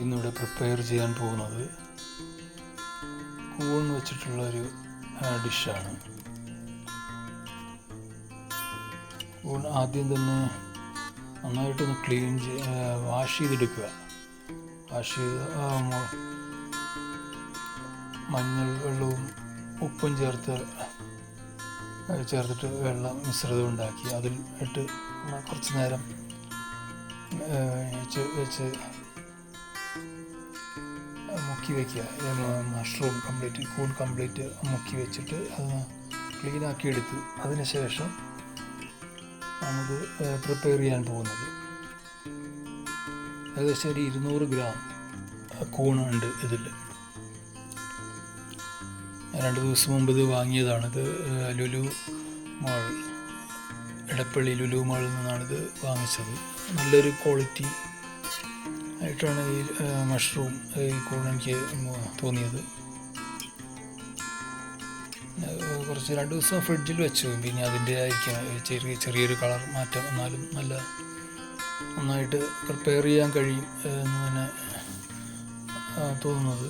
ഇന്നിവിടെ പ്രിപ്പയർ ചെയ്യാൻ പോകുന്നത് കൂൺ വെച്ചിട്ടുള്ളൊരു ഡിഷാണ്. കൂൺ ആദ്യം തന്നെ നന്നായിട്ടൊന്ന് വാഷ് ചെയ്തെടുക്കുക. വാഷ് ചെയ്ത് മഞ്ഞൾ വെള്ളവും ഉപ്പും ചേർത്തിട്ട് വെള്ളം മിശ്രിതം ഉണ്ടാക്കി അതിൽ ഇട്ട് കുറച്ച് നേരം വെച്ച് മുക്കി വയ്ക്കുക. മഷ്റൂം കംപ്ലീറ്റ് കൂൺ കംപ്ലീറ്റ് മുക്കി വെച്ചിട്ട് അത് ക്ലീനാക്കി എടുത്തു. അതിനുശേഷം ആണിത് പ്രിപ്പയർ ചെയ്യാൻ പോകുന്നത്. ഏകദേശം ഒരു 200 ഗ്രാം കൂണുണ്ട് ഇതിൽ. 2 ദിവസം മുമ്പ് ഇത് വാങ്ങിയതാണിത്. ലുലു മാൾ, എടപ്പള്ളി ലുലു മാളിൽ നിന്നാണിത് വാങ്ങിച്ചത്. നല്ലൊരു ക്വാളിറ്റി ആയിട്ടാണ് ഈ മഷ്റൂം ഈ കൂൺ എനിക്ക് തോന്നിയത്. കുറച്ച് 2 ദിവസം ഫ്രിഡ്ജിൽ വെച്ചു. പിന്നെ അതിൻ്റെ ആയിരിക്കും ചെറിയൊരു കളർ മാറ്റം, എന്നാലും നന്നായിട്ട് പ്രിപ്പയർ ചെയ്യാൻ കഴിയും എന്ന് തന്നെ തോന്നുന്നത്.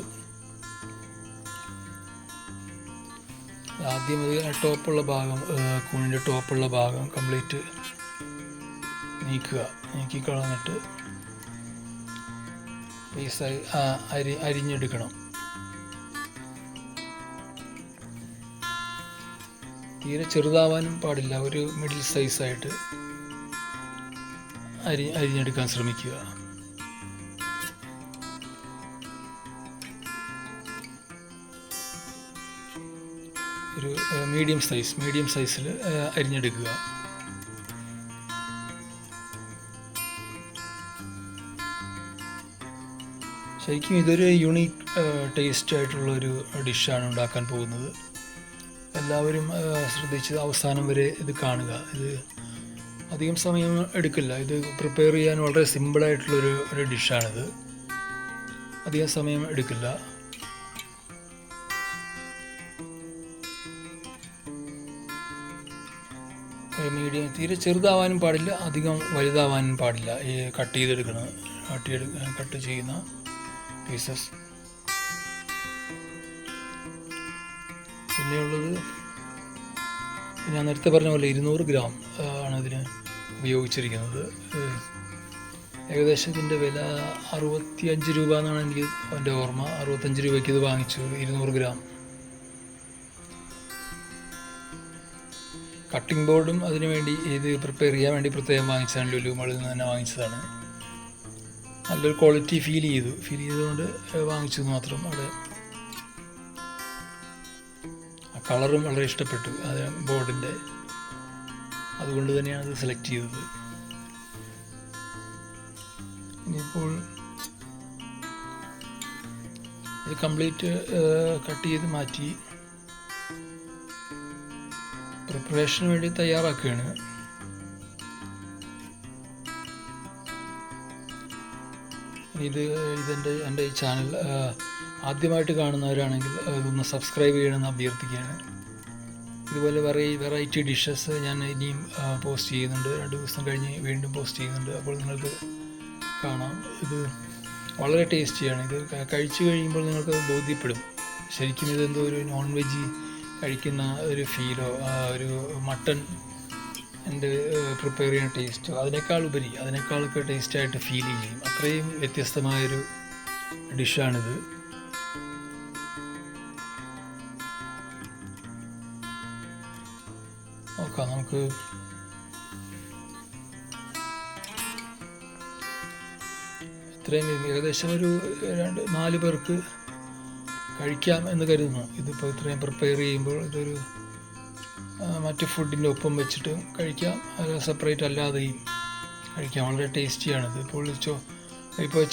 ആദ്യം ഇത് ടോപ്പുള്ള ഭാഗം, കൂണിൻ്റെ ടോപ്പുള്ള ഭാഗം കംപ്ലീറ്റ് നീക്കി കളഞ്ഞിട്ട് പീസായി അരിഞ്ഞെടുക്കണം. തീരെ ചെറുതാവാനും പാടില്ല, ഒരു മിഡിൽ സൈസായിട്ട് അരിഞ്ഞെടുക്കാൻ ശ്രമിക്കുക. ഒരു മീഡിയം സൈസിൽ അരിഞ്ഞെടുക്കുക. ശരിക്കും ഇതൊരു യുണീക്ക് ടേസ്റ്റ് ആയിട്ടുള്ളൊരു ഡിഷാണ് ഉണ്ടാക്കാൻ പോകുന്നത്. എല്ലാവരും ശ്രദ്ധിച്ച് അവസാനം വരെ ഇത് കാണുക. ഇത് അധികം സമയം എടുക്കില്ല. ഇത് പ്രിപ്പയർ ചെയ്യാൻ വളരെ സിമ്പിളായിട്ടുള്ളൊരു ഡിഷാണിത്. അധികം സമയം എടുക്കില്ല. മീഡിയം, തീരെ ചെറുതാവാനും പാടില്ല, അധികം വലുതാവാനും പാടില്ല. ഈ കട്ട് ചെയ്യുന്ന പീസസ്. പിന്നെയുള്ളത് ഞാൻ നേരത്തെ പറഞ്ഞ പോലെ 200 ഗ്രാം ആണ് ഇതിന് ഉപയോഗിച്ചിരിക്കുന്നത്. ഏകദേശം ഇതിൻ്റെ വില 65 രൂപ എന്നാണ് എനിക്ക് എൻ്റെ ഓർമ്മ. 65 രൂപയ്ക്ക് ഇത് വാങ്ങിച്ചു. 200 ഗ്രാം. കട്ടിംഗ് ബോർഡും അതിനു വേണ്ടി ഇത് പ്രിപ്പയർ ചെയ്യാൻ വേണ്ടി പ്രത്യേകം വാങ്ങിച്ചതാണ്. ലുലു മാളിൽ നിന്ന് തന്നെ വാങ്ങിച്ചതാണ്. നല്ലൊരു ക്വാളിറ്റി ഫീൽ ചെയ്തുകൊണ്ട് വാങ്ങിച്ചത് മാത്രം. അവിടെ ആ കളറും വളരെ ഇഷ്ടപ്പെട്ടു അത് ബോർഡിൻ്റെ. അതുകൊണ്ട് തന്നെയാണ് അത് സെലക്ട് ചെയ്തത്. ഇനിയിപ്പോൾ ഇത് കംപ്ലീറ്റ് കട്ട് ചെയ്ത് മാറ്റി പ്രിപ്പറേഷന് വേണ്ടി തയ്യാറാക്കുകയാണ്. എൻ്റെ ഈ ചാനൽ ആദ്യമായിട്ട് കാണുന്നവരാണെങ്കിൽ അതൊന്ന് സബ്സ്ക്രൈബ് ചെയ്യണമെന്ന് അഭ്യർത്ഥിക്കുകയാണ്. ഇതുപോലെ വെറൈറ്റി ഡിഷസ് ഞാൻ ഇനിയും പോസ്റ്റ് ചെയ്യുന്നുണ്ട്. 2 ദിവസം കഴിഞ്ഞ് വീണ്ടും പോസ്റ്റ് ചെയ്യുന്നുണ്ട്. അപ്പോൾ നിങ്ങൾക്ക് കാണാം. ഇത് വളരെ ടേസ്റ്റിയാണ്. ഇത് കഴിച്ചു കഴിയുമ്പോൾ നിങ്ങൾക്ക് ബോധ്യപ്പെടും ശരിക്കും ഇതെന്തോ ഒരു നോൺ വെജ് കഴിക്കുന്ന ഒരു ഫീലോ, ഒരു മട്ടൺ പ്രിപ്പയർ ചെയ്യുന്ന ടേസ്റ്റോ അതിനേക്കാളൊക്കെ ടേസ്റ്റായിട്ട് ഫീൽ ചെയ്യും. അത്രയും വ്യത്യസ്തമായൊരു ഡിഷാണിത്. നോക്കാം നമുക്ക്. ഇത്രയും ഏകദേശം ഒരു 4 പേർക്ക് കഴിക്കാം എന്ന് കരുതുന്നു. ഇതിപ്പോൾ ഇത്രയും പ്രിപ്പയർ ചെയ്യുമ്പോൾ ഇതൊരു മറ്റ് ഫുഡിൻ്റെ ഒപ്പം വെച്ചിട്ട് കഴിക്കാം, സെപ്പറേറ്റ് അല്ലാതെയും കഴിക്കാം. വളരെ ടേസ്റ്റിയാണിത്. ഇപ്പോൾ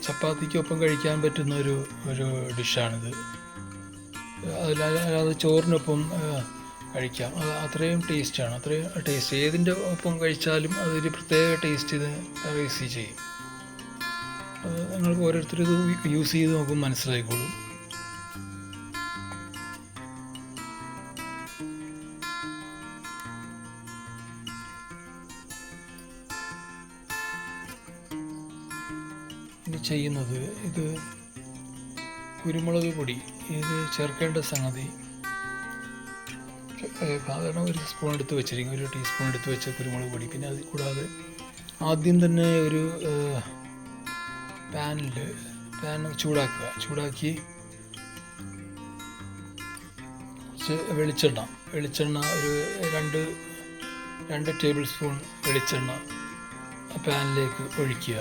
ചപ്പാത്തിക്കൊപ്പം കഴിക്കാൻ പറ്റുന്ന ഒരു ഡിഷാണിത്. അല്ലാതെ ചോറിനൊപ്പം കഴിക്കാം. അത്രയും ടേസ്റ്റാണ്. അത്രയും ടേസ്റ്റ് ഏതിൻ്റെ ഒപ്പം കഴിച്ചാലും അതൊരു പ്രത്യേക ടേസ്റ്റ് ഇത് റേസ് ചെയ്യും. നിങ്ങൾക്ക് ഓരോരുത്തരും ഇത് യൂസ് ചെയ്ത് നോക്കുമ്പോൾ മനസ്സിലായിക്കോളും. ഇനി ചെയ്യുന്നത് ചെയ്യുന്നത്, ഇത് കുരുമുളക് പൊടി ഇത് ചേർക്കേണ്ട സംഗതി സാധാരണ ഒരു സ്പൂൺ എടുത്ത് വെച്ചിരിക്കും, ഒരു ടീസ്പൂൺ എടുത്ത് വെച്ച കുരുമുളക് പൊടി. പിന്നെ അത് കൂടാതെ ആദ്യം തന്നെ ഒരു പാൻ ചൂടാക്കി കുറച്ച് വെളിച്ചെണ്ണ ഒരു രണ്ട് ടേബിൾ സ്പൂൺ വെളിച്ചെണ്ണ പാനിലേക്ക് ഒഴിക്കുക.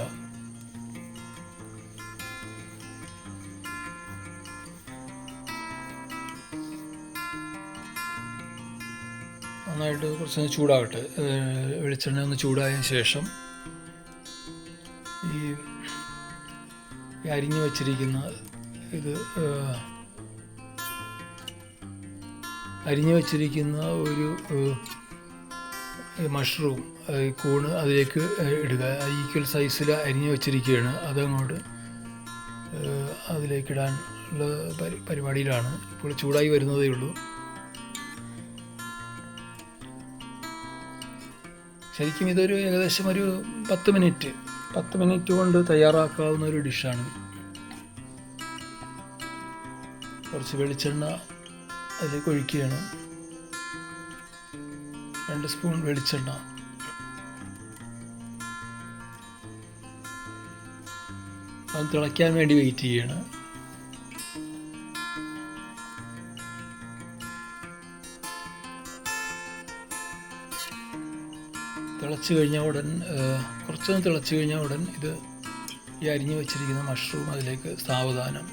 നന്നായിട്ട് കുറച്ച് ചൂടാകട്ടെ. വെളിച്ചെണ്ണ ഒന്ന് ചൂടായതിന് ശേഷം ഈ അരിഞ്ഞു വച്ചിരിക്കുന്ന ഒരു മഷ്റൂം കൂണ് അതിലേക്ക് ഇടുക. ഈക്വൽ സൈസിൽ അരിഞ്ഞു വച്ചിരിക്കുകയാണ്, അതങ്ങോട്ട് അതിലേക്കിടാനുള്ള പരിപാടിയിലാണ്. ഇപ്പോൾ ചൂടായി വരുന്നതേ ഉള്ളൂ. ശരിക്കും ഇതൊരു ഏകദേശം ഒരു 10 മിനിറ്റ് കൊണ്ട് തയ്യാറാക്കാവുന്ന ഒരു ഡിഷാണ്. കുറച്ച് വെളിച്ചെണ്ണ അതിലേക്ക് ഒഴിക്കുകയാണ്, 2 സ്പൂൺ വെളിച്ചെണ്ണ. അത് തിളയ്ക്കാൻ വേണ്ടി വെയിറ്റ് ചെയ്യാണ്. കുറച്ചൊന്ന് തിളച്ച് കഴിഞ്ഞാൽ ഉടൻ ഇത് ഈ അരിഞ്ഞു വെച്ചിരിക്കുന്ന മഷ്റൂം അതിലേക്ക് സാവധാനം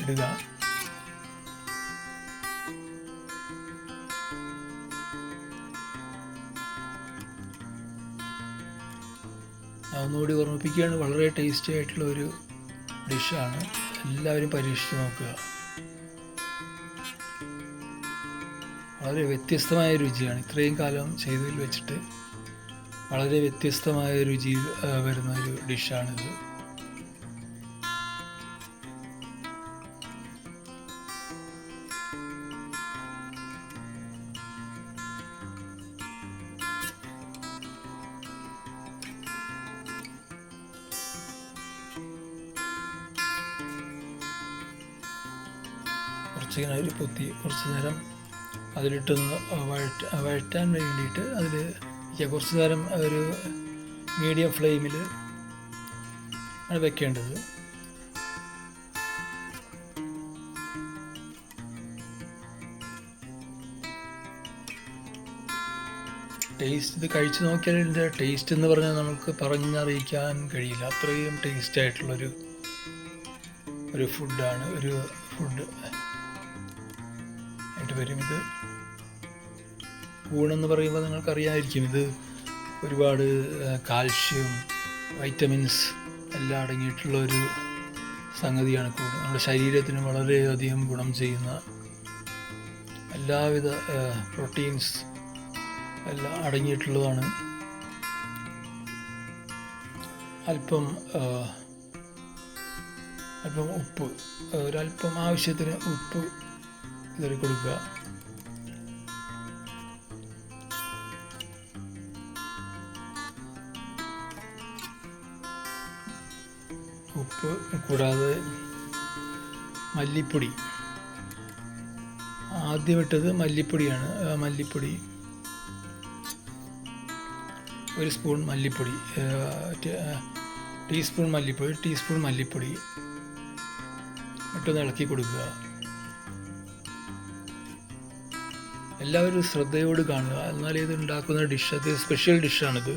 ഇടുക. ഒന്നുകൂടി ഓർമ്മിപ്പിക്കുകയാണ്, വളരെ ടേസ്റ്റി ആയിട്ടുള്ള ഒരു ഡിഷാണ്. എല്ലാവരും പരീക്ഷിച്ച് നോക്കുക. വളരെ വ്യത്യസ്തമായ രുചിയാണ്. ഇത്രയും കാലം ചെയ്തതിൽ വെച്ചിട്ട് വളരെ വ്യത്യസ്തമായ രുചി വരുന്ന ഒരു ഡിഷാണിത്. കുറച്ച് നേരം അതിലിട്ടൊന്ന് വഴറ്റാൻ വേണ്ടിയിട്ട് കുറച്ച് നേരം ഒരു മീഡിയം ഫ്ലെയിമിൽ ആണ് വെക്കേണ്ടത്. ഇത് കഴിച്ച് നോക്കിയാൽ ഇതിൻ്റെ ടേസ്റ്റ് എന്ന് പറഞ്ഞാൽ നമുക്ക് പറഞ്ഞറിയിക്കാൻ കഴിയില്ല. അത്രയും ടേസ്റ്റ് ആയിട്ടുള്ളൊരു ഫുഡാണ്. ഫുഡ് ആയിട്ട് വരും. ഇത് ഊണെന്ന് പറയുമ്പോൾ നിങ്ങൾക്കറിയാമായിരിക്കും, ഇത് ഒരുപാട് കാൽഷ്യം, വൈറ്റമിൻസ് എല്ലാം അടങ്ങിയിട്ടുള്ള ഒരു സംഗതിയാണ്. നമ്മുടെ ശരീരത്തിന് വളരെയധികം ഗുണം ചെയ്യുന്ന എല്ലാവിധ പ്രോട്ടീൻസ് എല്ലാം അടങ്ങിയിട്ടുള്ളതാണ്. അല്പം ഉപ്പ്, ഒരല്പം ആവശ്യത്തിന് ഉപ്പ് ഇതിൽ കൊടുക്കുക. ഉപ്പ് കൂടാതെ മല്ലിപ്പൊടി, ആദ്യം ഇട്ടത് മല്ലിപ്പൊടിയാണ്. മല്ലിപ്പൊടി 1 സ്പൂൺ മല്ലിപ്പൊടി, ടീസ്പൂൺ മല്ലിപ്പൊടി ഇട്ടൊന്ന് ഇളക്കി കൊടുക്കുക. എല്ലാവരും ശ്രദ്ധയോട് കാണുക, എന്നാലേ ഇത് ഉണ്ടാക്കുന്ന ഡിഷ്, അത് സ്പെഷ്യൽ ഡിഷാണിത്.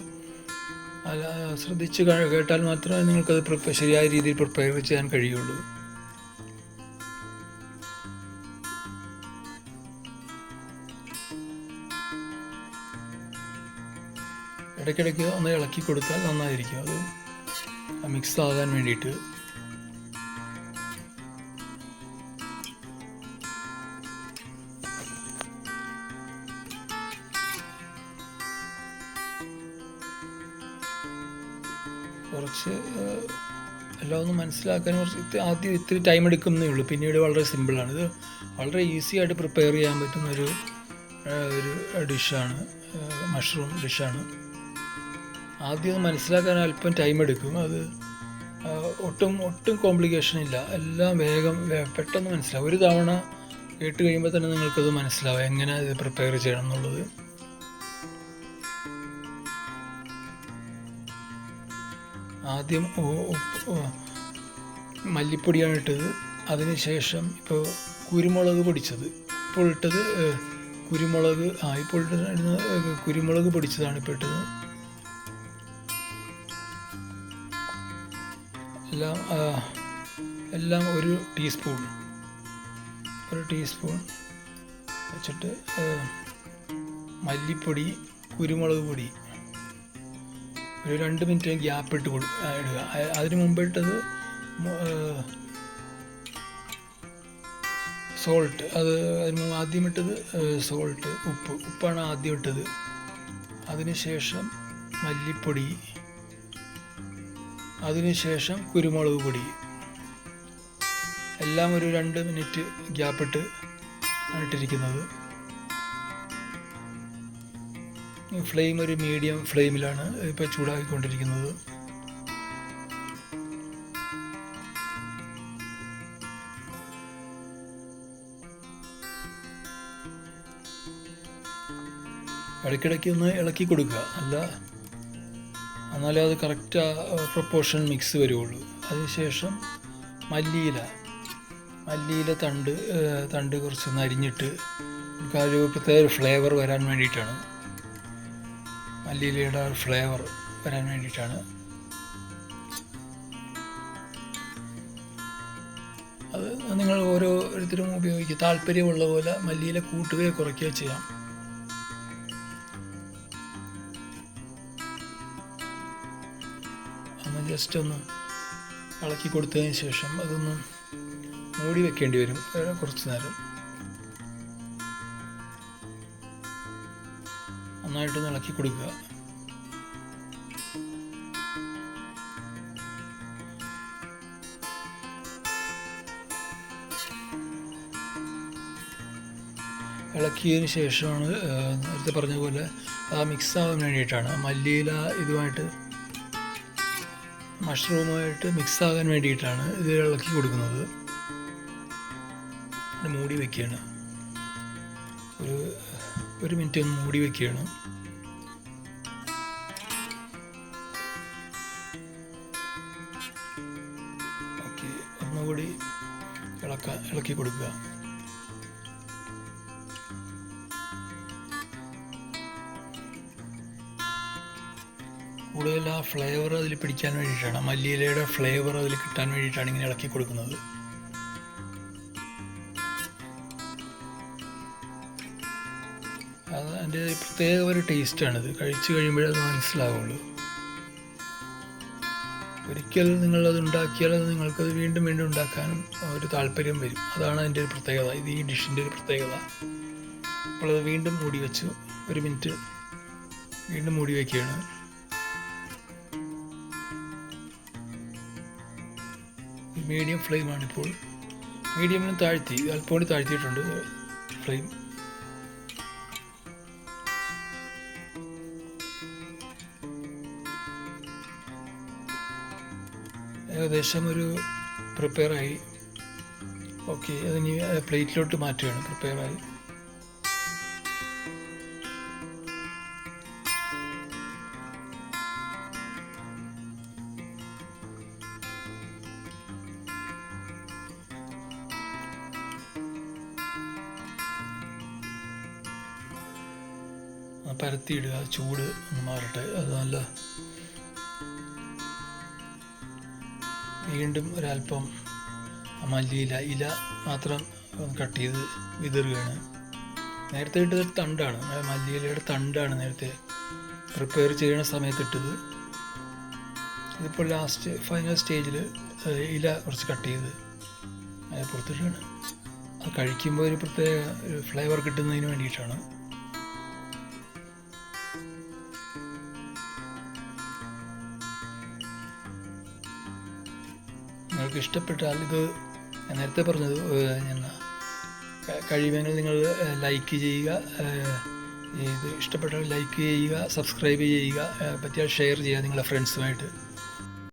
അല്ല, ശ്രദ്ധിച്ച് കേട്ടാൽ മാത്രമേ നിങ്ങൾക്കത് ശരിയായ രീതിയിൽ പ്രിപ്പയർ ചെയ്യാൻ കഴിയുള്ളൂ. ഇടയ്ക്കിടയ്ക്ക് ഒന്ന് ഇളക്കി കൊടുത്താൽ നന്നായിരിക്കും, അത് മിക്സ് ആകാൻ വേണ്ടിയിട്ട്. കുറച്ച് എല്ലാം ഒന്ന് മനസ്സിലാക്കാൻ ആദ്യം ഇത്തിരി ടൈം എടുക്കുന്നേ ഉള്ളൂ, പിന്നീട് വളരെ സിമ്പിളാണ്. ഇത് വളരെ ഈസി ആയിട്ട് പ്രിപ്പയർ ചെയ്യാൻ പറ്റുന്ന ഒരു ഡിഷാണ്, മഷ്റൂം ഡിഷാണ്. ആദ്യം മനസ്സിലാക്കാൻ അല്പം ടൈം എടുക്കും, അത് ഒട്ടും കോംപ്ലിക്കേഷൻ ഇല്ല. എല്ലാം പെട്ടെന്ന് മനസ്സിലാവും. ഒരു തവണ കേട്ട് കഴിയുമ്പോൾ തന്നെ നിങ്ങൾക്കത് മനസ്സിലാവും എങ്ങനെ ഇത് പ്രിപ്പയർ ചെയ്യണം എന്നുള്ളത്. ആദ്യം മല്ലിപ്പൊടിയാണ് ഇട്ടത്. അതിനുശേഷം ഇപ്പോൾ കുരുമുളക് പൊടിച്ചത് ഇപ്പോൾ ഇട്ടത്. കുരുമുളക് പൊടിച്ചതാണ് ഇപ്പോൾ ഇട്ടത്. എല്ലാം ഒരു ടീസ്പൂൺ വെച്ചിട്ട് മല്ലിപ്പൊടി, കുരുമുളക് പൊടി ഒരു 2 മിനിറ്റ് ഗ്യാപ്പ് ഇടുക. അതിന് മുമ്പ് ഇട്ടത് സോൾട്ട്. ആദ്യം ഇട്ടത് സോൾട്ട്, ഉപ്പാണ് ആദ്യം ഇട്ടത്. അതിനുശേഷം മല്ലിപ്പൊടി, അതിനുശേഷം കുരുമുളക് പൊടി. എല്ലാം ഒരു 2 മിനിറ്റ് ഗ്യാപ്പിട്ട് ആണ് ഇട്ടിരിക്കുന്നത്. ഫ്ലെയിം ഒരു മീഡിയം ഫ്ലെയിമിലാണ് ഇപ്പോൾ ചൂടാക്കിക്കൊണ്ടിരിക്കുന്നത്. ഇടയ്ക്കിടയ്ക്ക് ഒന്ന് ഇളക്കി കൊടുക്കുക, എന്നാലേ അത് കറക്റ്റ് പ്രൊപ്പോർഷൻ മിക്സ് വരുള്ളൂ. അതിനുശേഷം മല്ലിയില തണ്ട് കുറച്ചൊന്ന് അരിഞ്ഞിട്ട് ഒരു പ്രത്യേക ഫ്ലേവർ വരാൻ വേണ്ടിയിട്ടാണ്. മല്ലിയിലയുടെ ഫ്ലേവർ വരാൻ വേണ്ടിയിട്ടാണ്. അത് നിങ്ങൾ ഓരോരുത്തരും ഉപയോഗിക്കുക. താല്പര്യമുള്ള പോലെ മല്ലിയില കൂട്ടുകയോ കുറയ്ക്കുകയോ ചെയ്യാം. ജസ്റ്റ് ഒന്ന് ഇളക്കി കൊടുത്തതിന് ശേഷം അതൊന്ന് മൂടി വെക്കേണ്ടി വരും കുറച്ച് നേരം. നന്നായിട്ടൊന്ന് ഇളക്കി കൊടുക്കുക. ഇളക്കിയതിന് ശേഷമാണ് നേരത്തെ പറഞ്ഞ പോലെ മിക്സ് ആവാൻ വേണ്ടിയിട്ടാണ്. മല്ലിയില ഇതുമായിട്ട് മഷ്റൂമായിട്ട് മിക്സ് ആകാൻ വേണ്ടിയിട്ടാണ് ഇത് ഇളക്കി കൊടുക്കുന്നത്. മൂടി വയ്ക്കുകയാണ്. ഒരു മിനിറ്റ് ഒന്ന് മൂടി വയ്ക്കുകയാണ്. ഓക്കെ, ഒന്നുകൂടി ഇളക്കി കൊടുക്കുക. കൂടുതൽ ആ ഫ്ലേവർ അതിൽ പിടിക്കാൻ വേണ്ടിയിട്ടാണ്, മല്ലിയിലയുടെ ഫ്ലേവർ അതിൽ കിട്ടാൻ വേണ്ടിയിട്ടാണ് ഇങ്ങനെ ഇളക്കി കൊടുക്കുന്നത്. അത് അതിൻ്റെ പ്രത്യേക ഒരു ടേസ്റ്റാണിത്. കഴിച്ചു കഴിയുമ്പോഴേ അത് മനസ്സിലാവുള്ളൂ. ഒരിക്കൽ നിങ്ങളത് ഉണ്ടാക്കിയാൽ നിങ്ങൾക്കത് വീണ്ടും ഉണ്ടാക്കാനും ഒരു താല്പര്യം വരും. അതാണ് അതിൻ്റെ ഒരു പ്രത്യേകത. ഇത് ഈ ഡിഷിൻ്റെ ഒരു പ്രത്യേകത. അപ്പോൾ അത് വീണ്ടും മൂടി വെച്ചു. 1 മിനിറ്റ് വീണ്ടും മൂടി വയ്ക്കുകയാണ്. മീഡിയം ഫ്ലെയിമാണിപ്പോൾ. മീഡിയമിന് അല്പം കൂടി താഴ്ത്തിയിട്ടുണ്ട് ഫ്ലെയിം. ഏകദേശം ഒരു പ്രിപ്പയറായി. ഓക്കെ, അതിനി പ്ലേറ്റിലോട്ട് മാറ്റുകയാണ്. പ്രിപ്പയറായി. പരത്തിയിടുക, ചൂട് ഒന്ന് മാറട്ടെ. അത് നല്ല വീണ്ടും ഒരല്പം ഇല മാത്രം കട്ട് ചെയ്ത് വിതറുകയാണ്. നേരത്തെ ഇട്ടത് തണ്ടാണ്, മല്ലിയിലയുടെ തണ്ടാണ് നേരത്തെ പ്രിപ്പയർ ചെയ്യുന്ന സമയത്ത് ഇട്ടത്. ഇതിപ്പോൾ ഫൈനൽ സ്റ്റേജിൽ ഇല കുറച്ച് കട്ട് ചെയ്ത് പുറത്തിട്ടാണ്. അത് കഴിക്കുമ്പോൾ ഒരു പ്രത്യേക ഒരു ഫ്ലേവർ കിട്ടുന്നതിന് വേണ്ടിയിട്ടാണ്. നിങ്ങൾക്ക് ഇഷ്ടപ്പെട്ടാൽ, ഇത് നേരത്തെ പറഞ്ഞത് കഴിയുമെങ്കിൽ നിങ്ങൾ ലൈക്ക് ചെയ്യുക. ഇത് ഇഷ്ടപ്പെട്ടാൽ ലൈക്ക് ചെയ്യുക, സബ്സ്ക്രൈബ് ചെയ്യുക, പറ്റിയാൽ ഷെയർ ചെയ്യുക നിങ്ങളുടെ ഫ്രണ്ട്സുമായിട്ട്.